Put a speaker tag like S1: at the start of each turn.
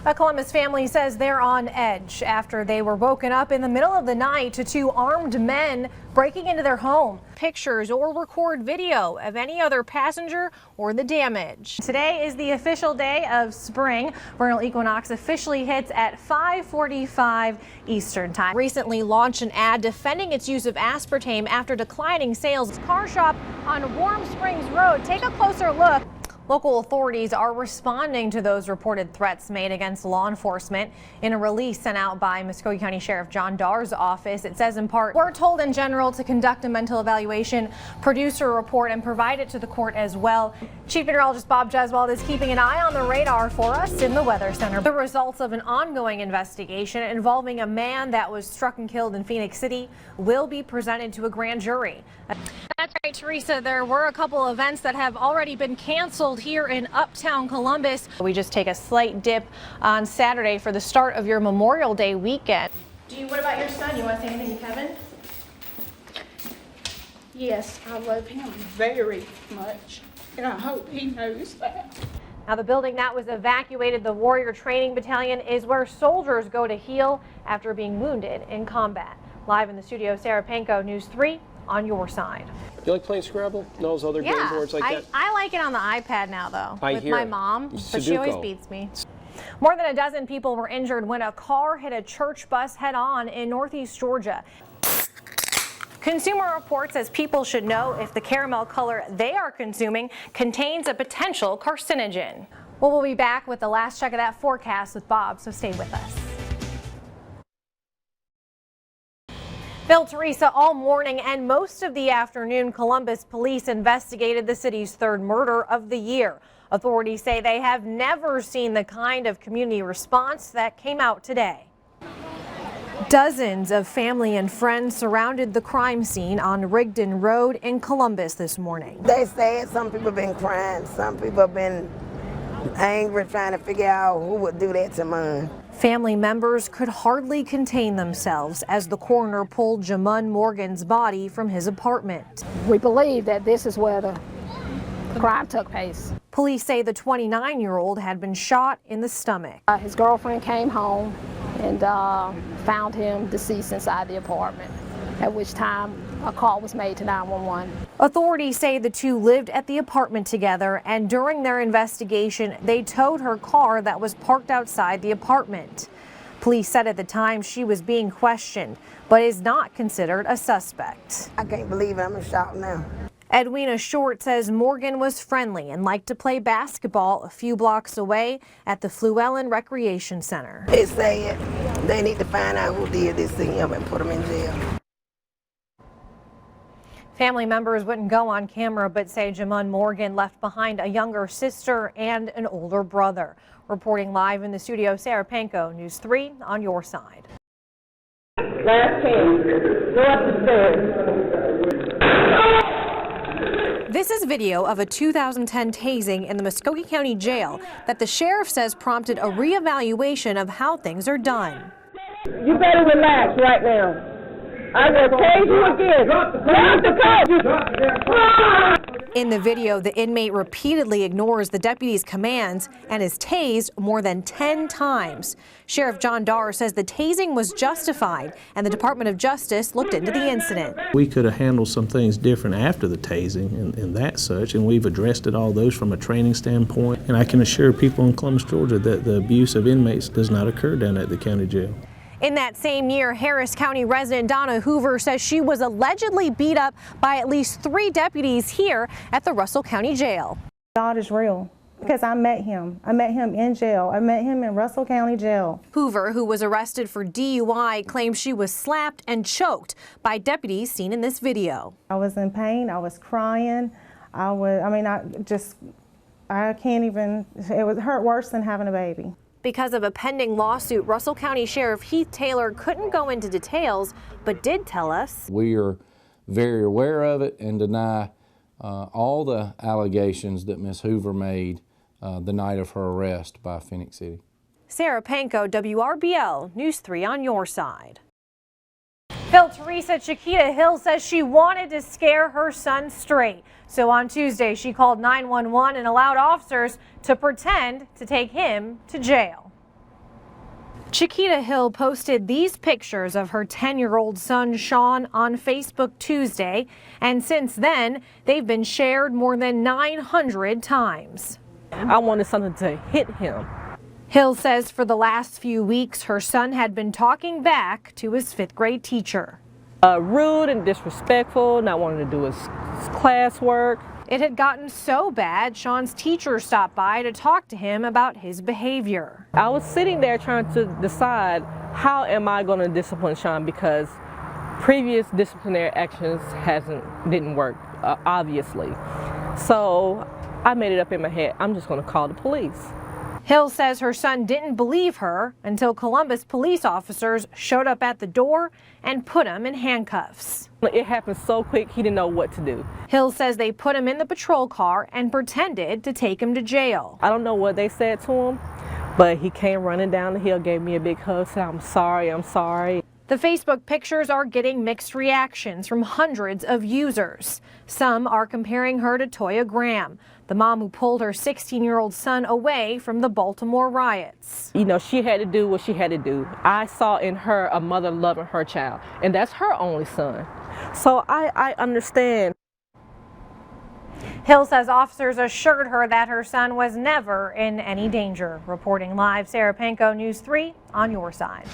S1: A Columbus family says they're on edge after they were woken up in the middle of the night to two armed men breaking into their home. Pictures or record video of any other passenger or the damage. Today is the official day of spring. Vernal equinox officially hits at 5:45 Eastern time. Recently launched an ad defending its use of aspartame after declining sales. Car shop on Warm Springs Road. Take a closer look. Local authorities are responding to those reported threats made against law enforcement. In a release sent out by Muskogee County Sheriff John Darr's office, it says in part, we're told in general to conduct a mental evaluation, produce a report, and provide it to the court as well. Chief Meteorologist Bob Jeswald is keeping an eye on the radar for us in the Weather Center. The results of an ongoing investigation involving a man that was struck and killed in Phoenix City will be presented to a grand jury. That's right, Teresa. There were a couple events that have already been canceled here in Uptown Columbus. We just take a slight dip on Saturday for the start of your Memorial Day weekend. What about your son? You want to say anything to Kevin?
S2: Yes, I love him very much, and I hope he knows that.
S1: Now, the building that was evacuated, the Warrior Training Battalion, is where soldiers go to heal after being wounded in combat. Live in the studio, Sarah Panko, News 3 on your side.
S3: You like playing Scrabble? Those other game boards like that?
S1: I like it on the iPad now, though, with my mom, but she always beats me. More than a dozen people were injured when a car hit a church bus head-on in Northeast Georgia. Consumer Reports says people should know if the caramel color they are consuming contains a potential carcinogen. Well, we'll be back with the last check of that forecast with Bob, so stay with us. Phil, Teresa, all morning and most of the afternoon, Columbus police investigated the city's third murder of the year. Authorities say they have never seen the kind of community response that came out today. Dozens of family and friends surrounded the crime scene on Rigdon Road in Columbus this morning.
S4: They said some people have been crying, some people have been angry, trying to figure out who would do that to mine.
S1: Family members could hardly contain themselves as the coroner pulled Jamun Morgan's body from his apartment.
S2: We believe that this is where the crime took place.
S1: Police say the 29-year-old had been shot in the stomach.
S2: His girlfriend came home and found him deceased inside the apartment, at which time a call was made to 911.
S1: Authorities say the two lived at the apartment together, and during their investigation, they towed her car that was parked outside the apartment. Police said at the time she was being questioned, but is not considered a suspect.
S4: I can't believe it. I'm in shock now.
S1: Edwina Short says Morgan was friendly and liked to play basketball a few blocks away at the Fluellen Recreation Center.
S4: They said they need to find out who did this to him and put him in jail.
S1: Family members wouldn't go on camera, but say Jamun Morgan left behind a younger sister and an older brother. Reporting live in the studio, Sarah Panko, News 3 on your side.
S4: Last chance. Go up the stairs.
S1: This is video of a 2010 tasing in the Muskogee County Jail that the sheriff says prompted a reevaluation of how things are done.
S4: You better relax right now. I will tase you again. Drop the coat.
S1: In the video, the inmate repeatedly ignores the deputy's commands and is tased more than 10 times. Sheriff John Darr says the tasing was justified and the Department of Justice looked into the incident.
S5: We could have handled some things different after the tasing and that such, and we've addressed all those from a training standpoint. And I can assure people in Columbus, Georgia that the abuse of inmates does not occur down at the county jail.
S1: In that same year, Harris County resident Donna Hoover says she was allegedly beat up by at least 3 deputies here at the Russell County Jail.
S6: God is real because I met him. I met him in jail. I met him in Russell County Jail.
S1: Hoover, who was arrested for DUI, claims she was slapped and choked by deputies seen in this video.
S6: I was in pain. I was crying. I can't even, it was hurt worse than having a baby.
S1: Because of a pending lawsuit, Russell County Sheriff Heath Taylor couldn't go into details, but did tell us.
S7: We are very aware of it and deny all the allegations that Ms. Hoover made the night of her arrest by Phoenix City.
S1: Sarah Panko, WRBL, News 3 on your side. Phil, Teresa, Chiquita Hill says she wanted to scare her son straight. So on Tuesday, she called 911 and allowed officers to pretend to take him to jail. Chiquita Hill posted these pictures of her 10-year-old son, Sean, on Facebook Tuesday, and since then, they've been shared more than 900 times.
S8: I wanted something to hit him.
S1: Hill says for the last few weeks, her son had been talking back to his 5th grade teacher.
S8: Rude and disrespectful, not wanting to do his classwork.
S1: It had gotten so bad, Sean's teacher stopped by to talk to him about his behavior.
S8: I was sitting there trying to decide, how am I going to discipline Sean, because previous disciplinary actions didn't work, obviously. So I made it up in my head, I'm just going to call the police.
S1: Hill says her son didn't believe her until Columbus police officers showed up at the door and put him in handcuffs.
S8: It happened so quick, he didn't know what to do.
S1: Hill says they put him in the patrol car and pretended to take him to jail.
S8: I don't know what they said to him, but he came running down the hill, gave me a big hug, said, I'm sorry, I'm sorry.
S1: The Facebook pictures are getting mixed reactions from hundreds of users. Some are comparing her to Toya Graham, the mom who pulled her 16-year-old son away from the Baltimore riots.
S8: You know, she had to do what she had to do. I saw in her a mother loving her child, and that's her only son. So I understand.
S1: Hill says officers assured her that her son was never in any danger. Reporting live, Sarah Panko, News 3 on your side.